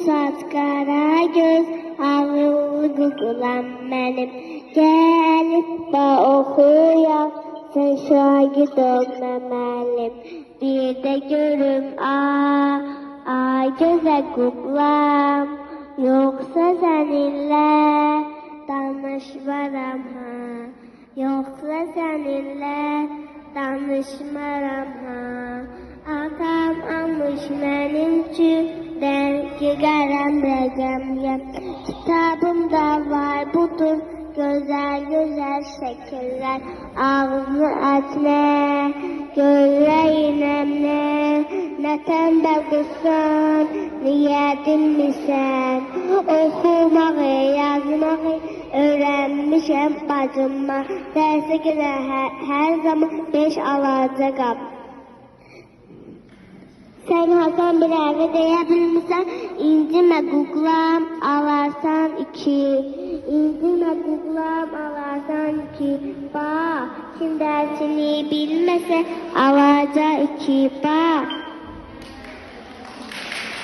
saç qara göz, ağıllı Google'am mənim. Gəlib ba oxuyaq, sən şagird olma müəllim. Bir də görüm ay gözəl Google'am, yoxsa səninlə danışmaram ha. Yoxsa səninlə danışmaram ha. Atam almış mənim üçün dərgi qələm rəqəmlər. Kitabımda var budur gözəl gözəl şəkillər. Ağzını açma, gözlərinəm nə tənbəl qızsan, niyə dinmirsən? Oxumağı, yazmağı öyrənmişəm bacımma. Dərsə görə hər zaman 5 alacağam. Sən Hasan bir əvi deyə bilmirsən, incimə Google'am, alarsan 2. İncimə Google'am, alarsan 2. Bax, kim dərsini bilməsə, alacaq 2. Bax.